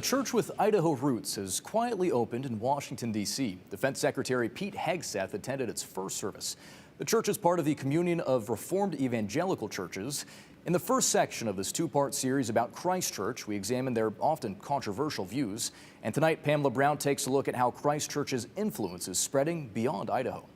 A church with Idaho roots has quietly opened in Washington, D.C. Defense Secretary Pete Hegseth attended its first service. The church is part of the Communion of Reformed Evangelical Churches. In the first section of this two-part series about Christ Church, we examine their often controversial views. And tonight, Pamela Brown takes a look at how Christ Church's influence is spreading beyond Idaho.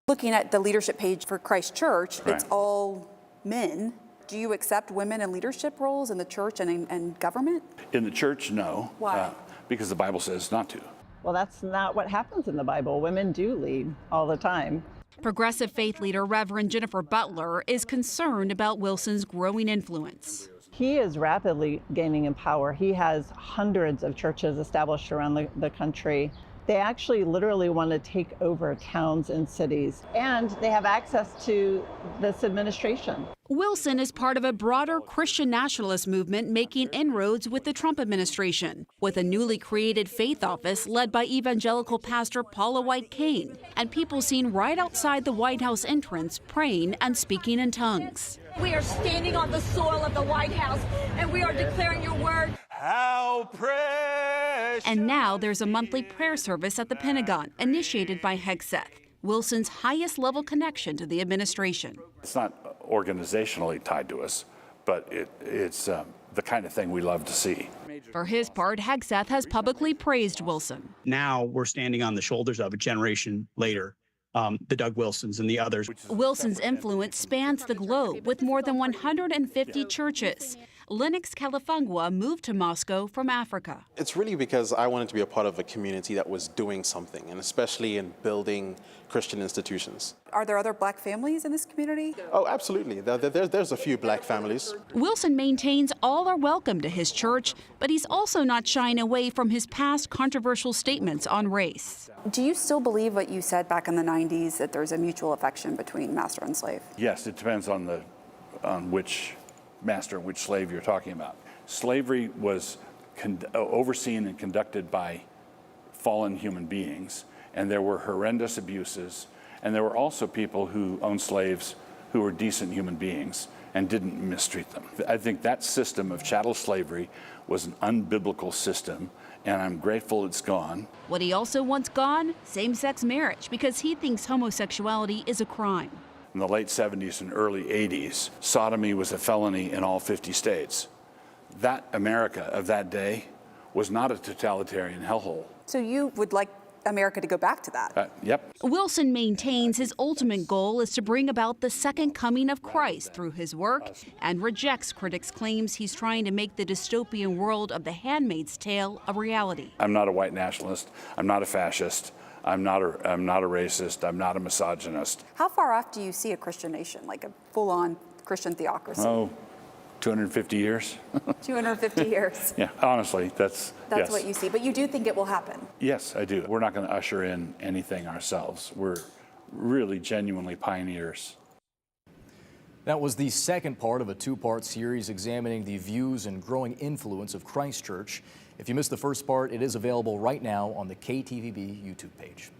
Looking at the leadership page for Christ Church, Right. It's all men. Do you accept women in leadership roles in the church and government? In the church, no. Why? Because the Bible says not to. Well, that's not what happens in the Bible. Women do lead all the time. Progressive faith leader Reverend Jennifer Butler is concerned about Wilson's growing influence. He is rapidly gaining in power. He has hundreds of churches established around the country. They actually literally want to take over towns and cities, and they have access to this administration. Wilson is part of a broader Christian nationalist movement making inroads with the Trump administration, with a newly created faith office led by evangelical pastor Paula White Cain, and people seen right outside the White House entrance praying and speaking in tongues. We are standing on the soil of the White House, and we are declaring your word. How precious! And now there's a monthly prayer service at the Pentagon, initiated by Hegseth, Wilson's highest level connection to the administration. It's not organizationally tied to us, but it's the kind of thing we love to see. For his part, Hegseth has publicly praised Wilson. Now we're standing on the shoulders of a generation later, the Doug Wilsons and the others. Wilson's influence spans the globe with more than 150 churches. Lennox Califungwa moved to Moscow from Africa. It's really because I wanted to be a part of a community that was doing something, and especially in building Christian institutions. Are there other black families in this community? Oh, absolutely. There's a few black families. Wilson maintains all are welcome to his church, but he's also not shying away from his past controversial statements on race. Do you still believe what you said back in the 90s, that there's a mutual affection between master and slave? Yes, it depends on which master and which slave you're talking about. Slavery was overseen and conducted by fallen human beings, and there were horrendous abuses, and there were also people who owned slaves who were decent human beings and didn't mistreat them. I think that system of chattel slavery was an unbiblical system, and I'm grateful it's gone. What he also wants gone? Same-sex marriage, because he thinks homosexuality is a crime. In the late 70s and early 80s, sodomy was a felony in all 50 states. That America of that day was not a totalitarian hellhole. So you would like America to go back to that? Yep. Wilson maintains his ultimate goal is to bring about the second coming of Christ through his work, and rejects critics' claims he's trying to make the dystopian world of The Handmaid's Tale a reality. I'm not a white nationalist. I'm not a fascist. I'm not a racist. I'm not a misogynist. How far off do you see a Christian nation, like a full-on Christian theocracy? Oh, 250 years. 250 years. Yeah, honestly, that's yes. What you see. But you do think it will happen? Yes, I do. We're not going to usher in anything ourselves. We're really genuinely pioneers. That was the second part of a two-part series examining the views and growing influence of Christ Church. If you missed the first part, it is available right now on the KTVB YouTube page.